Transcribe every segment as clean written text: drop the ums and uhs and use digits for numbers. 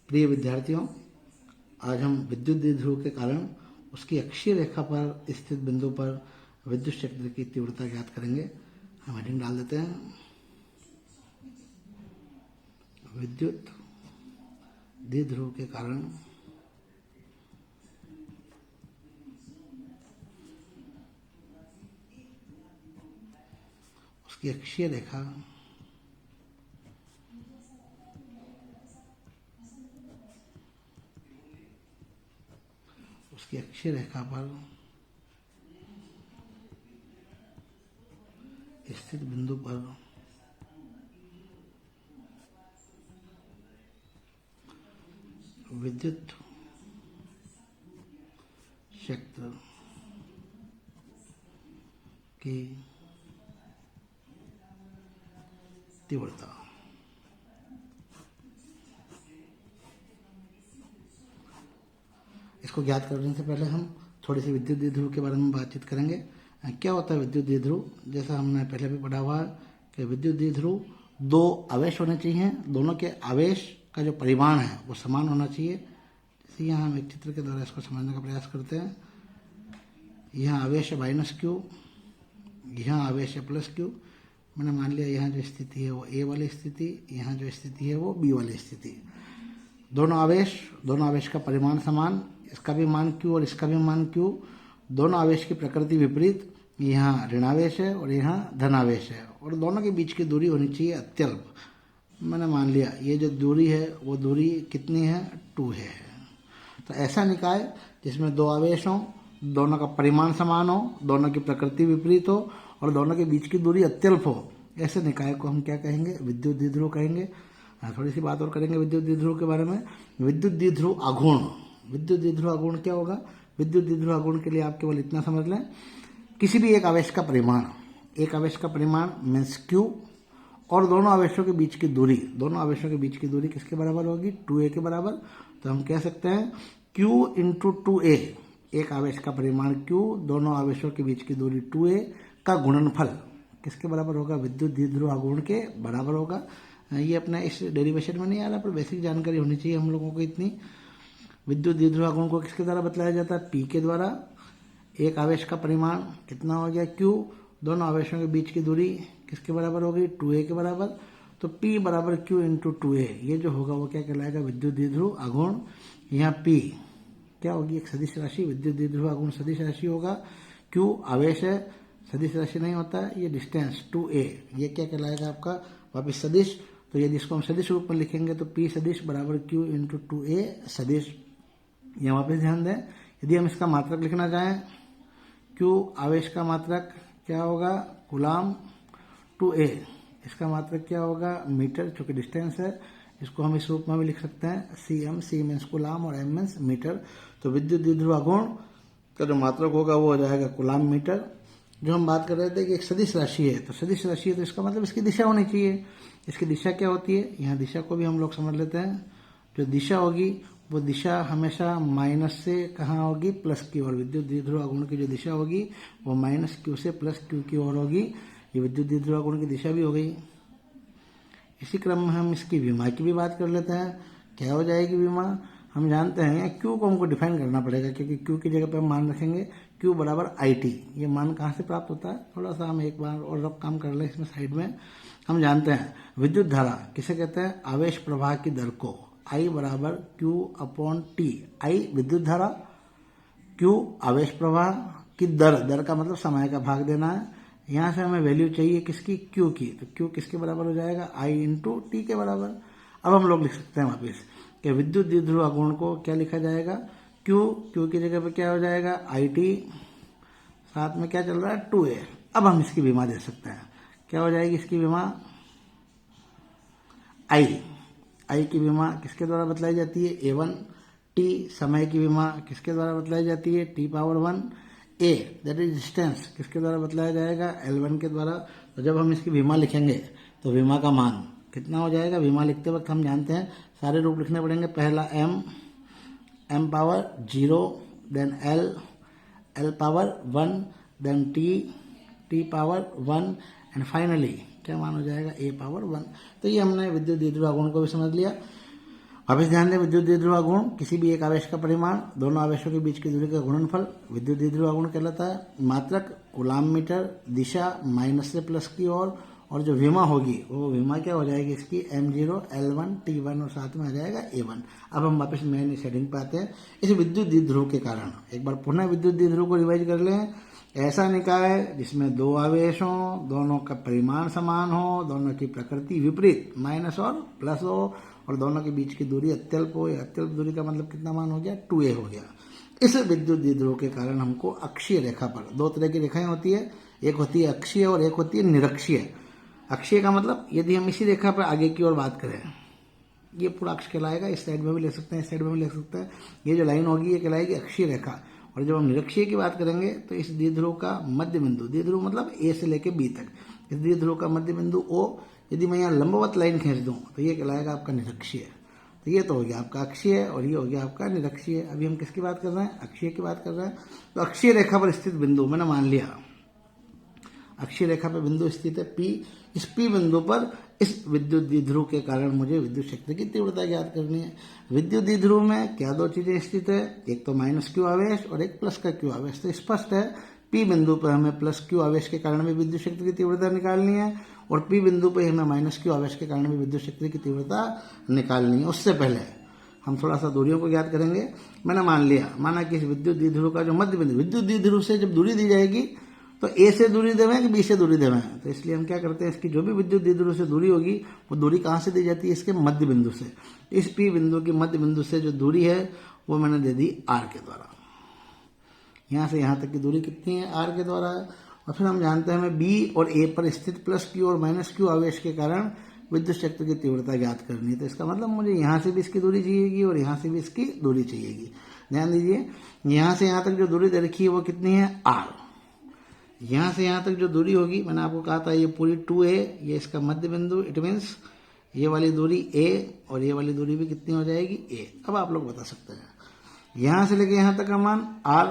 प्रिय विद्यार्थियों, आज हम विद्युत द्विध्रुव के कारण उसकी अक्षीय रेखा पर स्थित बिंदु पर विद्युत क्षेत्र की तीव्रता ज्ञात करेंगे। हम हेडिंग डाल देते हैं, विद्युत द्विध्रुव के कारण उसकी अक्षीय रेखा पर स्थित बिंदु पर विद्युत क्षेत्र की तीव्रता। इसको ज्ञात करने से पहले हम थोड़ी सी विद्युत द्विध्रुव के बारे में बातचीत करेंगे। क्या होता है विद्युत द्विध्रुव? जैसा हमने पहले भी पढ़ा हुआ है कि विद्युत द्विध्रुव दो आवेश होने चाहिए, दोनों के आवेश का जो परिमाण है वो समान होना चाहिए। जैसे यहाँ हम एक चित्र के द्वारा इसको समझने का प्रयास करते हैं। यहाँ आवेश है -Q, यहाँ आवेश है +Q। मैंने मान लिया यहाँ जो स्थिति है वो A वाली स्थिति, यहाँ जो स्थिति है वो B वाली स्थिति। दोनों आवेश का परिमाण समान, इसका भी मान Q और इसका भी मान Q। दोनों आवेश की प्रकृति विपरीत, यहाँ ऋणावेश है और यहाँ धनावेश है, और दोनों के बीच की दूरी होनी चाहिए अत्यल्प। मैंने मान लिया ये जो दूरी है वो दूरी कितनी है, 2 है। तो ऐसा निकाय जिसमें दो आवेश हों, दोनों का परिमाण समान हो, दोनों की प्रकृति विपरीत हो और दोनों के बीच की दूरी अत्यल्प हो, ऐसे निकाय को हम क्या कहेंगे? विद्युत द्विध्रुव कहेंगे। थोड़ी सी बात और करेंगे विद्युत द्विध्रुव के बारे में। विद्युत द्विध्रुव आघूर्ण क्या होगा? विद्युत द्विध्रुव आघूर्ण के लिए आप केवल इतना समझ लें, किसी भी एक आवेश का परिमाण मीन्स Q, और दोनों आवेशों के बीच की दूरी किसके बराबर होगी? 2a के बराबर। तो हम कह सकते हैं Q × 2a, एक आवेश का परिमाण Q, दोनों आवेशों के बीच की दूरी 2a का गुणनफल किसके बराबर होगा? विद्युत द्विध्रुव आघूर्ण के बराबर होगा। ये अपना इस डेरिवेशन में नहीं आ रहा, पर बेसिक जानकारी होनी चाहिए हम लोगों को इतनी। विद्युत द्विध्रुव आघूर्ण को किसके द्वारा बतलाया जाता है? P के द्वारा। एक आवेश का परिमाण कितना हो गया? Q। दोनों आवेशों के बीच की दूरी किसके बराबर होगी? 2a के बराबर। तो P बराबर Q × 2a, ये जो होगा वो क्या कहलाएगा? विद्युत द्विध्रुव आघूर्ण। यहाँ P क्या होगी? एक सदिश राशि, विद्युत द्विध्रुव आघूर्ण सदिश राशि होगा। Q आवेश है, सदिश राशि नहीं होता है। ये डिस्टेंस 2a, ये क्या कहलाएगा आपका? वापिस सदिश। तो यदि इसको हम सदिश रूप में लिखेंगे तो P सदिश बराबर Q × 2a सदिश। यहाँ वापस ध्यान दें, यदि हम इसका मात्रक लिखना चाहें, Q आवेश का मात्रक क्या होगा? कूलाम। 2a इसका मात्रक क्या होगा? मीटर, चूंकि डिस्टेंस है। इसको हम इस रूप में भी लिख सकते हैं, cm, c मीन्स कूलाम और m मीन्स मीटर। तो विद्युत द्विध्रुव आघूर्ण का जो मात्रक होगा वो हो जाएगा कूलाम मीटर। जो हम बात कर रहे थे कि एक सदिश राशि है, तो इसका मतलब इसकी दिशा होनी चाहिए। इसकी दिशा क्या होती है? यहाँ दिशा को भी हम लोग समझ लेते हैं। जो दिशा होगी वो दिशा हमेशा माइनस से कहाँ होगी? प्लस की ओर। विद्युत द्विध्रुव आघूर्ण की जो दिशा होगी वो -Q से +Q की ओर होगी। ये विद्युत द्विध्रुव आघूर्ण की दिशा भी हो गई। इसी क्रम में हम इसकी विमा की भी बात कर लेते हैं। क्या हो जाएगी विमा? हम जानते हैं Q को हमको डिफाइन करना पड़ेगा, क्योंकि Q की जगह पर हम मान रखेंगे Q बराबर IT। ये मान कहाँ से प्राप्त होता है? थोड़ा सा हम एक बार और रफ काम कर लें इसमें साइड में। हम जानते हैं विद्युत धारा किसे कहते हैं? आवेश प्रवाह की दर को। I बराबर Q/T। I विद्युत धारा, Q आवेश प्रवाह की दर का मतलब समय का भाग देना है। यहाँ से हमें वैल्यू चाहिए किसकी? Q की। तो Q किसके बराबर हो जाएगा? I × T के बराबर। अब हम लोग लिख सकते हैं वापिस कि विद्युत द्विध्रुव आघूर्ण को क्या लिखा जाएगा? Q की जगह पे क्या हो जाएगा? IT, साथ में क्या चल रहा है? 2a। अब हम इसकी विमा दे सकते हैं। क्या हो जाएगी इसकी विमा? I की विमा किसके द्वारा बतलाई जाती है? A1। T समय की विमा किसके द्वारा बतलाई जाती है? T⁻1। A that is distance किसके द्वारा बतलाया जाएगा? L1 के द्वारा। तो जब हम इसकी विमा लिखेंगे तो विमा का मान कितना हो जाएगा? विमा लिखते वक्त हम जानते हैं सारे रूप लिखने पड़ेंगे। पहला m power 0, then l power 1, then t power 1, and finally क्या मान हो जाएगा? a power 1। तो ये हमने विद्युत द्विध्रुव आघूर्ण को भी समझ लिया। वापस ध्यान दें, विद्युत द्विध्रुव गुण किसी भी एक आवेश का परिमाण, दोनों आवेशों के बीच की दूरी का गुणनफल विद्युत द्विध्रुव गुण कहलाता है। मात्रक कूलाम मीटर, दिशा माइनस से प्लस की ओर, और जो विमा होगी वो विमा क्या हो जाएगी इसकी m0 L1 T1 और साथ में आ जाएगा A1। अब हम वापस मेन हेडिंग पे आते हैं। इस विद्युत द्विध्रुव के कारण एक बार पुनः विद्युत द्विध्रुव को रिवाइज कर लें। ऐसा निकाय जिसमें दो आवेश हों, दोनों का परिमाण समान हो, दोनों की प्रकृति विपरीत माइनस और प्लस हो, और दोनों के बीच की दूरी अत्यल्प हो। या अत्यल्प दूरी का मतलब कितना मान हो गया, 2a हो गया। इस विद्युत द्विध्रुव के कारण हमको अक्षीय रेखा पर दो तरह की रेखाएं होती है, एक होती है अक्षीय और एक होती है निरक्षीय। अक्षीय का मतलब यदि हम इसी रेखा पर आगे की ओर बात करें, ये पूरा अक्ष कहलाएगा, इस साइड में भी ले सकते हैं, इस साइड में भी ले सकते हैं। ये जो लाइन होगी ये कहलाएगी अक्षीय रेखा। और जब हम निरक्षीय की बात करेंगे तो इस द्विध्रुव का मध्य बिंदु, द्विध्रुव मतलब ए से लेके बी तक, इस द्विध्रुव का मध्य बिंदु ओ, यदि मैं यहाँ लंबवत लाइन खींच दूं तो ये कहलाएगा आपका निरक्षीय। तो ये तो हो गया आपका अक्षीय और ये हो गया आपका निरक्षीय। अभी हम किसकी बात कर रहे हैं, अक्षीय की बात कर रहे हैं। तो अक्षीय रेखा पर स्थित बिंदु मैंने मान लिया, अक्षीय रेखा पर बिंदु स्थित है P। इस P बिंदु पर इस विद्युत द्विध्रुव के कारण मुझे विद्युत क्षेत्र की तीव्रता ज्ञात करनी है। विद्युत द्विध्रुव में क्या दो चीजें स्थित है, एक तो माइनस क्यू आवेश और एक प्लस का क्यू आवेश। तो स्पष्ट है P बिंदु पर हमें प्लस क्यू आवेश के कारण भी विद्युत क्षेत्र की तीव्रता निकालनी है, और P बिंदु पर हमें माइनस क्यू आवेश के कारण भी विद्युत क्षेत्र की तीव्रता निकालनी है। उससे पहले हम थोड़ा सा दूरियों को ज्ञात करेंगे। मैंने माना कि इस विद्युत द्विध्रुव का जो मध्य बिंदु, विद्युत द्विध्रुव से जब दूरी दी जाएगी तो ए से दूरी देवें कि बी से दूरी देवें, तो इसलिए हम क्या करते हैं, इसकी जो भी विद्युत द्विध्रुव से दूरी होगी वो दूरी कहाँ से दी जाती है, इसके मध्य बिंदु से। इस P बिंदु की मध्य बिंदु से जो दूरी है वो मैंने दे दी R के द्वारा। यहाँ से यहाँ तक की दूरी कितनी है, R के द्वारा है। और फिर हम जानते हैं हमें B और A पर स्थित प्लस Q और माइनस Q आवेश के कारण विद्युत क्षेत्र की तीव्रता ज्ञात करनी है। तो इसका मतलब मुझे यहाँ से भी इसकी दूरी चाहिएगी और यहाँ से भी इसकी दूरी चाहिएगी। ध्यान दीजिए, यहाँ से यहाँ तक जो दूरी दे रखी है वो कितनी है, R। यहाँ से यहाँ तक जो दूरी होगी, मैंने आपको कहा था ये पूरी 2a, ये इसका मध्य बिंदु, इट मीन्स ये वाली दूरी a और ये वाली दूरी भी कितनी हो जाएगी, a। अब आप लोग बता सकते हैं, यहाँ से लेके यहाँ तक का मान r,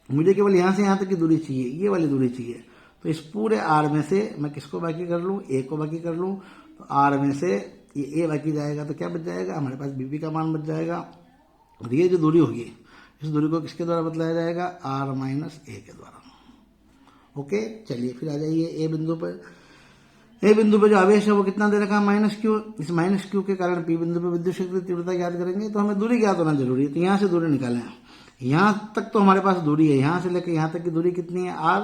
मुझे केवल यहाँ से यहाँ तक की दूरी चाहिए, ये वाली दूरी चाहिए। तो इस पूरे r में से मैं किसको बाकी कर लूँ, a को बाकी कर लूँ। तो r में से ये a बाकी जाएगा तो क्या बच जाएगा, हमारे पास bp का मान बच जाएगा। और ये जो दूरी होगी, इस दूरी को किसके द्वारा बतलाया जाएगा, r माइनस a के द्वारा। ओके, चलिए फिर आ जाइए ए बिंदु पर। ए बिंदु पर जो आवेश है वो कितना दे रखा है, माइनस क्यू। इस माइनस क्यू के कारण P बिंदु पर विद्युत क्षेत्र की तीव्रता ज्ञात करेंगे, तो हमें दूरी ज्ञात होना जरूरी है। तो यहाँ से दूरी निकालें, यहाँ तक तो हमारे पास दूरी है, यहाँ से लेकर यहाँ तक की दूरी कितनी है, R।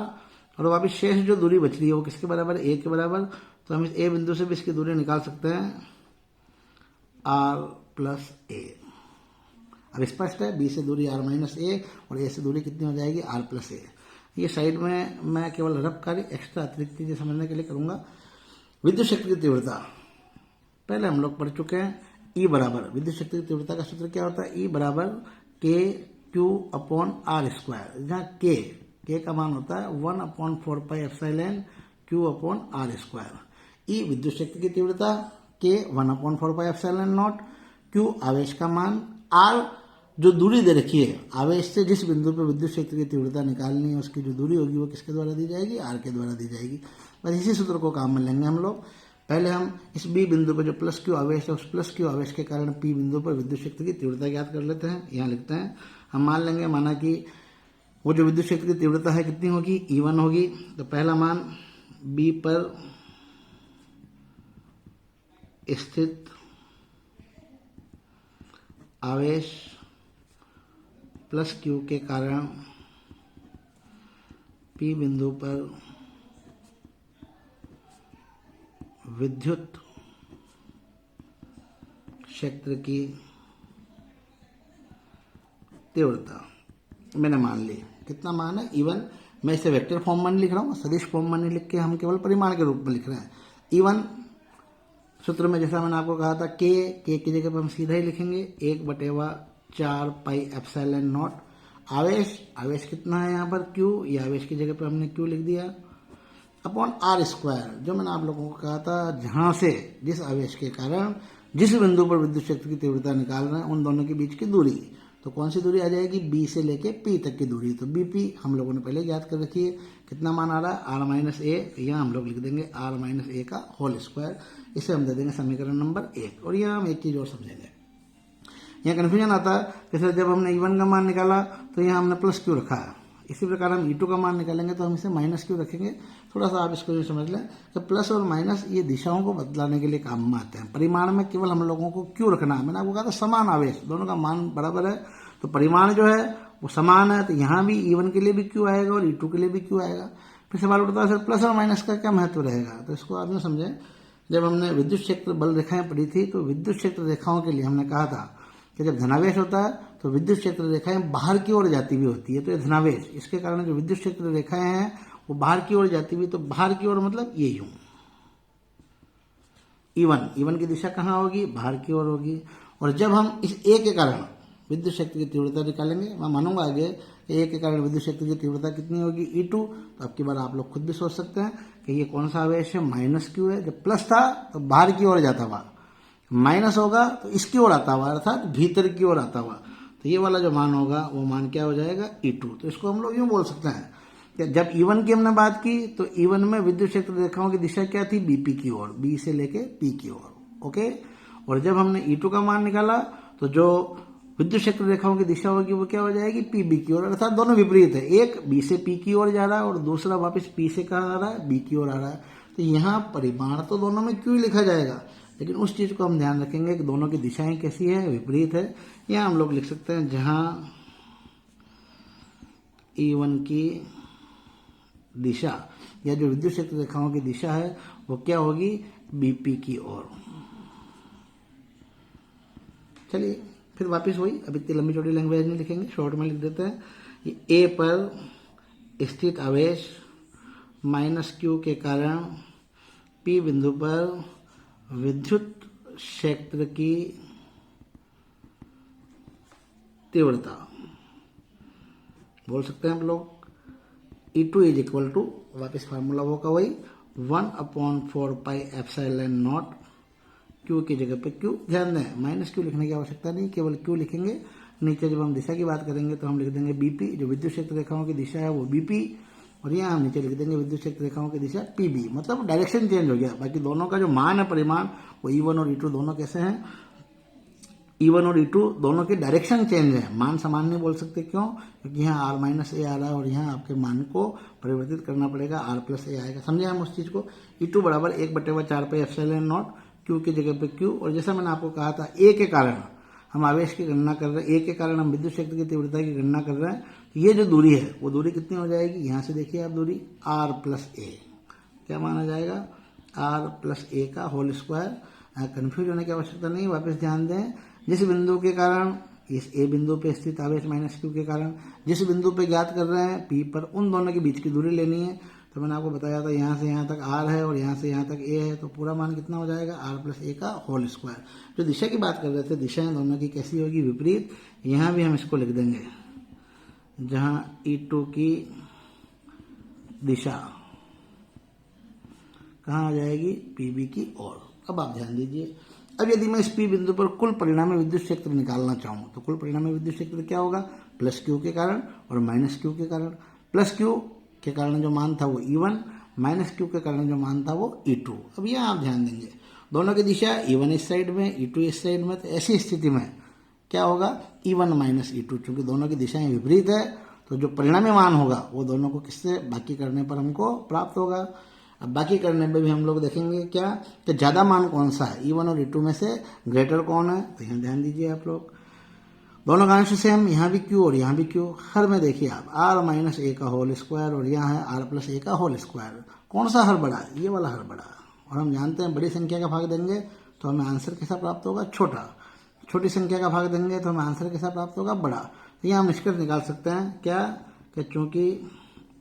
और वापिस शेष जो दूरी बच रही है वो किसके बराबर, A के बराबर। तो हम इस ए बिंदु से भी इसकी दूरी निकाल सकते हैं, R प्लस A। अब स्पष्ट है, B से दूरी R माइनस A और A से दूरी कितनी हो जाएगी, R प्लस A। ये साइड में मैं केवल रफ कार्य एक्स्ट्रा अतिरिक्त चीजें समझने के लिए करूंगा। विद्युत क्षेत्र की तीव्रता पहले हम लोग पढ़ चुके हैं, E बराबर, विद्युत क्षेत्र की तीव्रता का सूत्र क्या होता है, E बराबर KQ/R², जहाँ K का मान होता है 1/4πε/Q/R²। E विद्युत क्षेत्र की तीव्रता, K 1/4πε0, Q आवेश का मान, R जो दूरी दे रखी है, आवेश से जिस बिंदु पर विद्युत क्षेत्र की तीव्रता निकालनी है उसकी जो दूरी होगी वो किसके द्वारा दी जाएगी, R के द्वारा दी जाएगी। बस इसी सूत्र को काम में लेंगे हम लोग। पहले हम इस B बिंदु पर जो प्लस क्यू आवेश है, उस प्लस क्यू आवेश के कारण P बिंदु पर विद्युत क्षेत्र की तीव्रता ज्ञात कर लेते हैं। यहाँ लिखते हैं, हम मान लेंगे, माना कि वो जो विद्युत क्षेत्र की तीव्रता है कितनी होगी, E1 होगी। तो पहला मान B पर स्थित आवेश प्लस क्यू के कारण P बिंदु पर विद्युत क्षेत्र की तीव्रता मैंने मान ली। कितना मान है, E1। मैं इसे वेक्टर फॉर्म में नहीं लिख रहा हूँ, सदिश फॉर्म में नहीं लिख के हम केवल परिमाण के रूप में लिख रहे हैं। E1 सूत्र में जैसा मैंने आपको कहा था, K की जगह पर हम सीधा ही लिखेंगे 1/4πε0। आवेश कितना है यहाँ पर, Q, ये आवेश की जगह पर हमने Q लिख दिया, अपॉन R², जो मैंने आप लोगों को कहा था, जहां से जिस आवेश के कारण जिस बिंदु पर विद्युत क्षेत्र की तीव्रता निकाल रहे हैं उन दोनों के बीच की दूरी। तो कौन सी दूरी आ जाएगी, B से लेके P तक की दूरी। तो BP हम लोगों ने पहले याद कर रखी है, कितना मान आ रहा है, R माइनस A। यहाँ हम लोग लिख देंगे R माइनस A का होल स्क्वायर। इसे हम दे देंगे समीकरण नंबर 1। और यहाँ हम एक चीज और समझेंगे, यहाँ कन्फ्यूजन आता है कि सर जब हमने E1 का मान निकाला तो यहाँ हमने प्लस क्यों रखा है, इसी प्रकार हम E2 का मान निकालेंगे तो हम इसे माइनस क्यों रखेंगे। थोड़ा सा आप इसको ये समझ लें कि प्लस और माइनस ये दिशाओं को बदलाने के लिए काम में आते हैं। परिमाण में केवल हम लोगों को क्यों रखना है, मैंने आपको कहा था समान आवेश, दोनों का मान बराबर है तो परिमाण जो है वो समान है, तो यहाँ भी E1 के लिए भी क्यों आएगा और E2 के लिए भी क्यों आएगा। फिर सवाल उठता है सर प्लस और माइनस का क्या महत्व रहेगा, तो इसको आप यूँ समझें, जब हमने विद्युत क्षेत्र बल रेखाएं पढ़ी थी तो विद्युत क्षेत्र रेखाओं के लिए हमने कहा था कि जब धनावेश होता है तो विद्युत क्षेत्र रेखाएं बाहर की ओर जाती हुई होती है, तो ये धनावेश, इसके कारण जो विद्युत क्षेत्र रेखाएं हैं वो बाहर की ओर जाती हुई, तो बाहर की ओर मतलब ये यूं E1 की दिशा कहाँ होगी, बाहर की ओर होगी। और जब हम इस ए के कारण विद्युत क्षेत्र की तीव्रता निकालेंगे, मैं मानूंगा आगे ए के कारण विद्युत क्षेत्र की तीव्रता कितनी होगी E2, तो अब की बार आप लोग खुद भी सोच सकते हैं कि ये कौन सा आवेश है, माइनस क्यू है। जब प्लस था तो बाहर की ओर जाता हुआ, माइनस होगा तो इसकी ओर आता हुआ, अर्थात भीतर की ओर आता हुआ, तो ये वाला जो मान होगा वो मान क्या हो जाएगा E2। तो इसको हम लोग यूं बोल सकते हैं कि जब E1 की हमने बात की तो E1 में विद्युत क्षेत्र रेखाओं की दिशा क्या थी, BP की ओर, B से लेके P की ओर, ओके। और जब हमने E2 का मान निकाला तो जो विद्युत क्षेत्र रेखाओं की दिशा होगी वो क्या हो जाएगी, PB की ओर, अर्थात दोनों विपरीत है, एक B से P की ओर जा रहा है और दूसरा वापस P से कहाँ आ रहा है, B की ओर आ रहा है। तो यहाँ परिमाण तो दोनों में क्यों लिखा जाएगा, लेकिन उस चीज को हम ध्यान रखेंगे कि दोनों की दिशाएं कैसी है, विपरीत है। यहाँ हम लोग लिख सकते हैं जहां E1 की दिशा या जो विद्युत क्षेत्र रेखाओं की दिशा है वो क्या होगी, BP की ओर। चलिए फिर वापस वही, अभी इतनी लंबी चौड़ी लैंग्वेज नहीं लिखेंगे, शॉर्ट में लिख देते हैं। ये ए पर स्थित आवेश माइनस क्यू के कारण P बिंदु पर विद्युत क्षेत्र की तीव्रता, बोल सकते हैं हम लोग E2 इज इक्वल टू, वापिस फार्मूला वो का वही 1/4 पाई एप्सिलॉन नॉट, क्यू की जगह पे क्यू, ध्यान दें माइनस क्यू लिखने की आवश्यकता नहीं, केवल क्यू लिखेंगे। नीचे जब हम दिशा की बात करेंगे तो हम लिख देंगे BP, जो विद्युत क्षेत्र रेखाओं की दिशा है वो BP, और यहाँ हम नीचे लिख देंगे विद्युत क्षेत्र रेखाओं की दिशा PB, मतलब डायरेक्शन चेंज हो गया। बाकी दोनों का जो मान है परिमाण वो E1 और E2 दोनों कैसे हैं, E1 और E2 दोनों की डायरेक्शन चेंज है, मान समान नहीं बोल सकते, क्यों, क्योंकि यहाँ R माइनस ए आ रहा है और यहाँ आपके मान को परिवर्तित करना पड़ेगा, R प्लस ए आएगा, समझे हम उस चीज को। E2 बराबर 1/4 पे एप्सिलॉन नॉट, क्यू की जगह पे क्यू, और जैसा मैंने आपको कहा था ए के कारण हम आवेश की गणना कर रहे हैं, ए के कारण हम विद्युत क्षेत्र की तीव्रता की गणना कर रहे हैं, तो ये जो दूरी है वो दूरी कितनी हो जाएगी, यहाँ से देखिए आप दूरी R प्लस ए, क्या माना जाएगा, R प्लस ए का होल स्क्वायर। कन्फ्यूज होने की आवश्यकता नहीं, वापस ध्यान दें, जिस बिंदु के कारण इस ए बिंदु पे स्थित आवेश माइनस क्यू के कारण जिस बिंदु पे ज्ञात कर रहे हैं P पर, उन दोनों के बीच की दूरी लेनी है। तो मैंने आपको बताया था यहाँ से यहाँ तक R है और यहाँ से यहाँ तक A है, तो पूरा मान कितना हो जाएगा, R प्लस ए का होल स्क्वायर। जो दिशा की बात कर रहे थे, दिशाएं दोनों की कैसी होगी, विपरीत। यहाँ भी हम इसको लिख देंगे जहाँ E2 की दिशा कहाँ आ जाएगी, PB की ओर। अब आप ध्यान दीजिए, अब यदि मैं इस P बिंदु पर कुल परिणामी विद्युत क्षेत्र निकालना चाहूँ तो कुल परिणामी विद्युत क्षेत्र क्या होगा, प्लस क्यू के कारण और माइनस क्यू के कारण। प्लस क्यू के कारण जो मान था वो E1, माइनस क्यू के कारण जो मान था वो E2। अब यहाँ आप ध्यान देंगे दोनों की दिशा E1 इस साइड में, E2 इस साइड में, तो ऐसी स्थिति में क्या होगा, E1 माइनस E2, चूंकि दोनों की दिशाएं विपरीत है तो जो परिणामी मान होगा वो दोनों को किससे बाकी करने पर हमको प्राप्त होगा। अब बाकी करने में भी हम लोग देखेंगे क्या कि ज्यादा मान कौन सा है, E1 और E2 में से ग्रेटर कौन है। तो यहाँ ध्यान दीजिए आप लोग, दोनों का अंश से हम यहाँ भी क्यू और यहाँ भी क्यू, हर में देखिए आप R माइनस ए का होल स्क्वायर और यहाँ है R प्लस ए का होल स्क्वायर। कौन सा हर बड़ा, ये वाला हर बड़ा, और हम जानते हैं बड़ी संख्या का भाग देंगे तो हमें आंसर कैसा प्राप्त होगा, छोटा, छोटी संख्या का भाग देंगे तो हमें आंसर कैसा प्राप्त होगा, बड़ा। तो यहाँ हम निष्कर्ष निकाल सकते हैं क्या कि चूंकि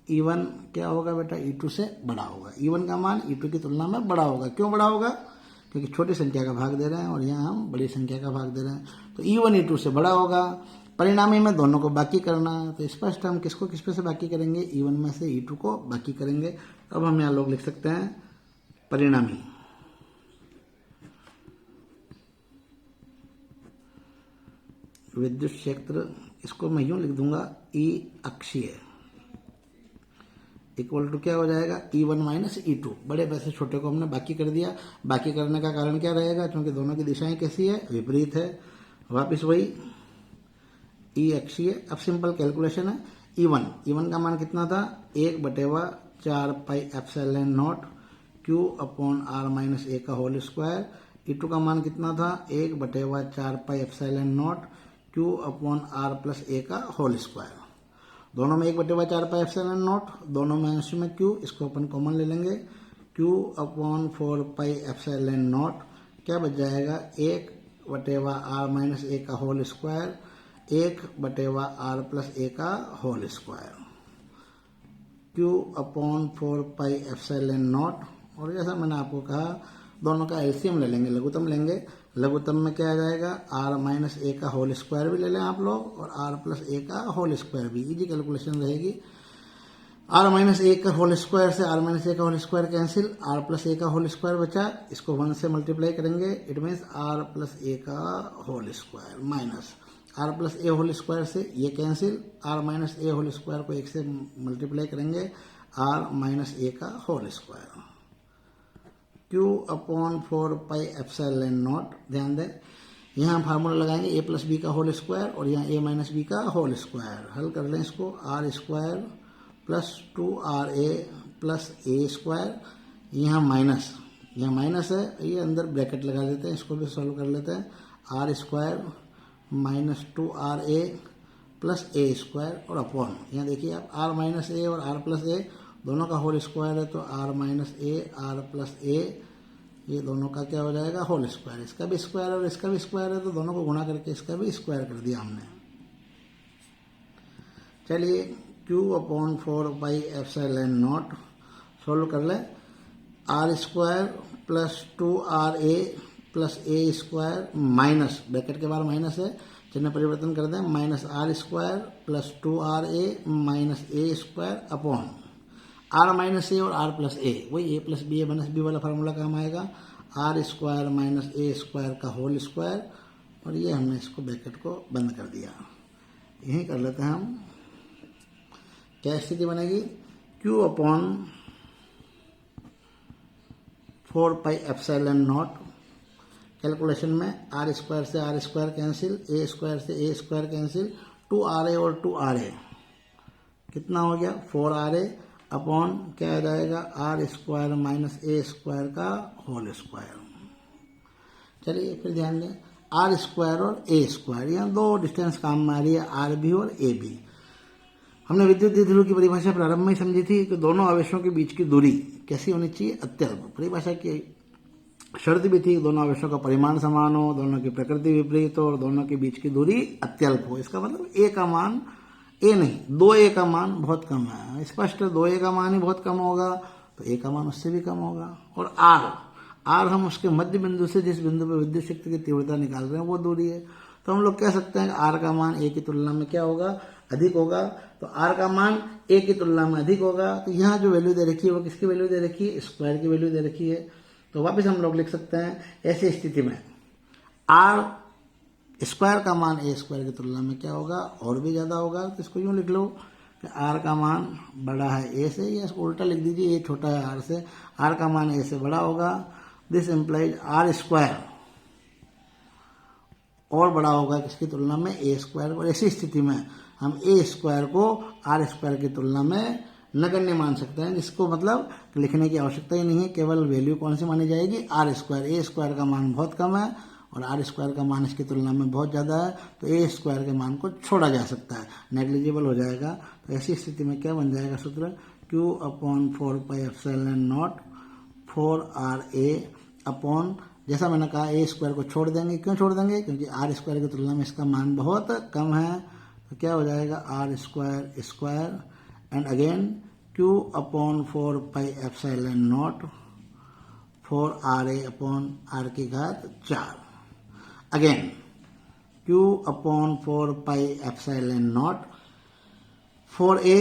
E1 क्या होगा बेटा, E2 से बड़ा होगा, E1 का मान E2 की तुलना में बड़ा होगा। क्यों बड़ा होगा, क्योंकि छोटी संख्या का भाग दे रहे हैं और यहाँ हम बड़ी संख्या का भाग दे रहे हैं, तो E1 E2 से बड़ा होगा। परिणामी में दोनों को बाकी करना, तो स्पष्ट हम किसको किस पे से बाकी करेंगे, E1 में से E2 को बाकी करेंगे। अब हम यहाँ लोग लिख सकते हैं परिणामी विद्युत क्षेत्र, इसको मैं यूं लिख दूंगा E अक्षीय इक्वल टू क्या हो जाएगा, E1 माइनस E2, बड़े पैसे छोटे को हमने बाकी कर दिया। बाकी करने का कारण क्या रहेगा, क्योंकि दोनों की दिशाएं कैसी है, विपरीत है। वापस वही ई अक्षीय। अब सिंपल कैलकुलेशन है। E1 का मान कितना था, 1/4 pi epsilon not Q upon R minus A का होल स्क्वायर। E2 का मान कितना था, 1/4 pi epsilon not Q upon R plus A का होल स्क्वायर। दोनों में 1/4 पाई एप्सिलॉन नॉट, दोनों में अंश में क्यू, इसको अपन कॉमन ले लेंगे। Q upon 4 pi epsilon not क्या बच जाएगा, 1/r माइनस ए का whole square, 1/r plus A का whole square. Q upon 4 pi epsilon naught, और जैसा मैंने आपको कहा दोनों का एलसीएम ले लेंगे, लघुत्तम लेंगे। लघुत्तम में क्या आ जाएगा, आर माइनस ए का होल स्क्वायर भी ले लें आप लोग, और आर प्लस ए का होल स्क्वायर भी। इजी कैलकुलेशन रहेगी। आर माइनस ए का होल स्क्वायर से आर माइनस ए का whole square cancel, R plus A का होल स्क्वायर बचा, इसको 1 से मल्टीप्लाई करेंगे, it means R plus A का whole square minus R plus A whole square से ये cancel, R minus A whole square को 1 से मल्टीप्लाई करेंगे, आर माइनस ए का whole square. Q upon 4 pi epsilon naught, ध्यान दें यहाँ फार्मूला लगाएंगे ए प्लस बी का होल स्क्वायर और यहाँ ए माइनस बी का होल स्क्वायर। हल कर लें इसको, R square plus 2RA plus A square, यहाँ माइनस है, ये अंदर ब्रैकेट लगा देते हैं, इसको भी सॉल्व कर लेते हैं। R square minus 2RA plus A square और अपॉन, यहाँ देखिए आप आर माइनस ए और आर प्लस ए दोनों का होल स्क्वायर है, तो R minus A R plus A, ये दोनों का क्या हो जाएगा, होल स्क्वायर। इसका भी स्क्वायर और इसका भी स्क्वायर है, तो दोनों को गुणा करके इसका भी स्क्वायर कर दिया हमने। चलिए Q upon 4 pi epsilon not solve कर ले। R square plus 2RA plus A square minus, bracket के बाहर माइनस है, चिन्ह परिवर्तन कर दें, minus R square plus 2RA minus A square upon R minus A और आर प्लस ए, वही A plus B A minus B वाला फार्मूला काम आएगा। R square minus A square का होल स्क्वायर, और ये हमने इसको ब्रैकेट को बंद कर दिया। यही कर लेते हैं हम। क्या स्थिति बनेगी, Q upon 4 pi epsilon naught, calculation में आर स्क्वायर से R square cancel, A square से ए स्क्वायर कैंसिल, 2RA और 2RA कितना हो गया, 4RA अपॉन क्या आ जाएगा, R square minus A square का होल स्क्वायर। चलिए फिर ध्यान दें, आर स्क्वायर और ए स्क्वायर, यहाँ दो डिस्टेंस काम में आ रही है, आर बी और ए बी। हमने विद्युत द्विध्रुव की परिभाषा प्रारंभ में ही समझी थी कि दोनों आवेशों के बीच की दूरी कैसी होनी चाहिए, अत्यल्प। परिभाषा की शर्त भी थी, दोनों आवेशों का परिमाण समान हो, दोनों की प्रकृति विपरीत हो और दोनों के बीच की दूरी अत्यल्प हो। इसका मतलब ए का मान, ए नहीं 2A का मान बहुत कम है, स्पष्ट 2A का मान ही बहुत कम होगा, तो ए का मान उससे भी कम होगा। और आर हम उसके मध्य बिंदु से जिस बिंदु पर विद्युत शक्ति की तीव्रता निकाल रहे हैं वो दूरी है, तो हम लोग कह सकते हैं कि आर का मान ए की तुलना में क्या होगा, अधिक होगा। तो आर का मान ए की तुलना में अधिक होगा, तो यहाँ जो वैल्यू दे रखी है वो किसकी वैल्यू दे रखी है, स्क्वायर की वैल्यू दे रखी है। तो वापस हम लोग लिख सकते हैं, ऐसी स्थिति में आर स्क्वायर का मान ए स्क्वायर की तुलना में क्या होगा, और भी ज्यादा होगा। तो इसको यूं लिख लो कि आर का मान बड़ा है ए से, या इसको उल्टा लिख दीजिए, ए छोटा है आर से, आर का मान ए से बड़ा होगा। दिस इम्प्लाइज आर स्क्वायर और बड़ा होगा किसकी तुलना में, ए स्क्वायर। और ऐसी स्थिति में हम ए स्क्वायर को आर स्क्वायर की तुलना में नगण्य मान सकते हैं, जिसको मतलब लिखने की आवश्यकता ही नहीं है, केवल वैल्यू कौन सी मानी जाएगी, आर स्क्वायर। ए स्क्वायर का मान बहुत कम है और आर स्क्वायर का मान इसकी तुलना में बहुत ज़्यादा है, तो ए स्क्वायर के मान को छोड़ा जा सकता है, नेग्लिजिबल हो जाएगा। तो ऐसी स्थिति में क्या बन जाएगा सूत्र, Q upon 4 pi epsilon naught 4RA upon, जैसा मैंने कहा ए स्क्वायर को छोड़ देंगे। क्यों छोड़ देंगे, क्योंकि आर स्क्वायर की तुलना में इसका मान बहुत कम है, तो क्या हो जाएगा R square square and again Q upon 4 pi epsilon naught 4RA upon R की घात 4। Again Q upon 4 pi epsilon naught 4A,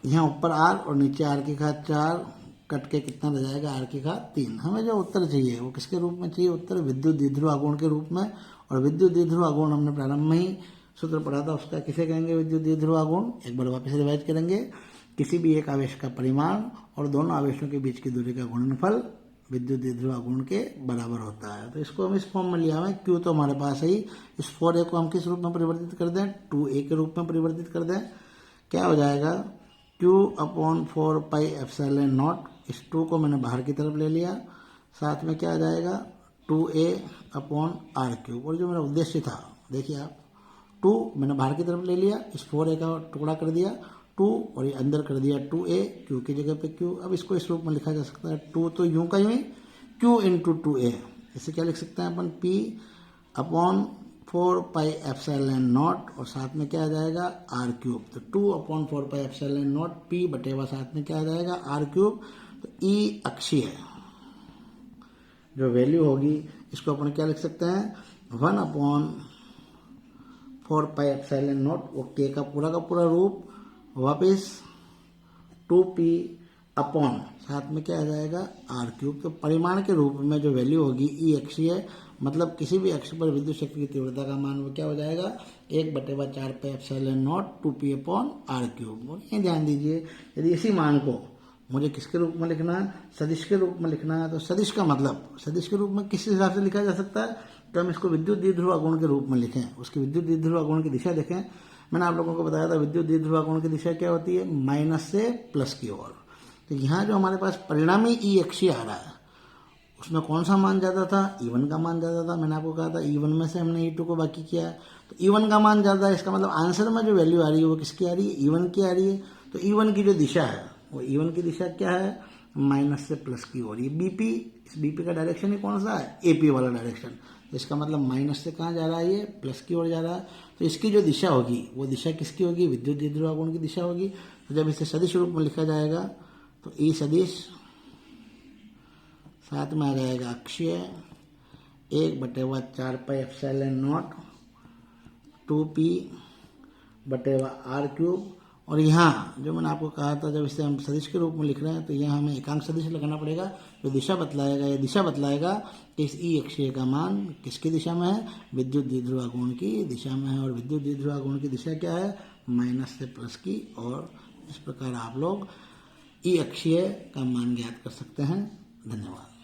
यहाँ ऊपर R और नीचे R की घात 4, कट के कितना रह जाएगा, R की घात 3। हमें जो उत्तर चाहिए वो किसके रूप में चाहिए, उत्तर विद्युत द्विध्रुव आघूर्ण के रूप में। और विद्युत द्विध्रुव आघूर्ण हमने प्रारंभ में ही सूत्र पढ़ा था, उसका किसे कहेंगे, विद्युत द्विध्रुव आघूर्ण। एक बार वापस रिवाइज करेंगे, किसी भी एक आवेश का परिमाण और दोनों आवेशों के बीच की दूरी का गुणनफल विद्युत द्विध्रुव आघूर्ण के बराबर होता है। तो इसको हम इस फॉर्म में लिया हुआ है, Q तो हमारे पास है ही, इस 4A को हम किस रूप में परिवर्तित कर दें, 2A के रूप में परिवर्तित कर दें। क्या हो जाएगा, Q/4πε0, इस 2 को मैंने बाहर की तरफ ले लिया, साथ में क्या आ जाएगा 2A/r3। और जो मेरा उद्देश्य था, देखिए आप, 2 मैंने बाहर की तरफ ले लिया, इस 4A का टुकड़ा कर दिया 2 और ये अंदर कर दिया 2A, Q की जगह पे Q। अब इसको इस रूप में लिखा जा सकता है, 2 तो यूं का यूं ही, Q इंटू 2A। इसे क्या लिख सकते हैं अपन, P/4πε0 और साथ में क्या आ जाएगा r3। तो 2/4πε0 P बटेवा साथ में क्या आ जाएगा r3। तो E अक्षीय जो वैल्यू होगी इसको अपन क्या लिख सकते हैं, 1/4πε0, वो K का पूरा रूप, वापिस 2P अपॉन साथ में क्या आ जाएगा r3। तो परिमाण के रूप में जो वैल्यू होगी E अक्षीय, मतलब किसी भी अक्ष पर विद्युत शक्ति की तीव्रता का मान वो क्या हो जाएगा, 1/4πε0 2P अपॉन r3। ये ध्यान दीजिए, यदि इसी मान को मुझे किसके रूप में लिखना है, सदिश के रूप में लिखना है, तो सदिश का मतलब सदिश के रूप में किस हिसाब से लिखा जा सकता है, तो हम इसको विद्युत द्विध्रुव आघूर्ण के रूप में लिखें। उसकी विद्युत द्विध्रुव आघूर्ण की दिशा देखें, मैंने आप लोगों को बताया था विद्युत द्विध्रुव आघूर्ण की दिशा क्या होती है, माइनस से प्लस की ओर। तो यहाँ जो हमारे पास परिणामी E अक्षीय आ रहा है, उसमें कौन सा मान ज़्यादा था, E1 का मान ज़्यादा था। मैंने आपको कहा था E1 में से हमने E2 को बाकी किया है, तो E1 का मान ज़्यादा है, इसका मतलब आंसर में जो वैल्यू आ रही है वो किसकी आ रही है, E1 की आ रही है। तो E1 की जो दिशा है, वो E1 की दिशा क्या है, माइनस से प्लस की ओर। ये BP, इस BP का डायरेक्शन ही कौन सा है, AP वाला डायरेक्शन। तो इसका मतलब माइनस से कहाँ जा रहा है, ये प्लस की ओर जा रहा है। तो इसकी जो दिशा होगी वो दिशा किसकी होगी, विद्युत द्विध्रुव आघूर्ण की दिशा होगी। तो जब इसे सदिश रूप में लिखा जाएगा तो E सदिश साथ में आ जाएगा अक्षीय 1/4πε0 2P/r3। और यहाँ जो मैंने आपको कहा था, जब इसे हम सदिश के रूप में लिख रहे हैं तो यहाँ हमें एकांक सदिश लगाना पड़ेगा, जो दिशा बतलाएगा, ये दिशा बतलाएगा कि इस E अक्षीय का मान किसकी दिशा में है, विद्युत द्विध्रुव आघूर्ण की दिशा में है। और विद्युत द्विध्रुव आघूर्ण की दिशा क्या है, माइनस से प्लस की। और इस प्रकार आप लोग E अक्षीय का मान ज्ञात कर सकते हैं। धन्यवाद।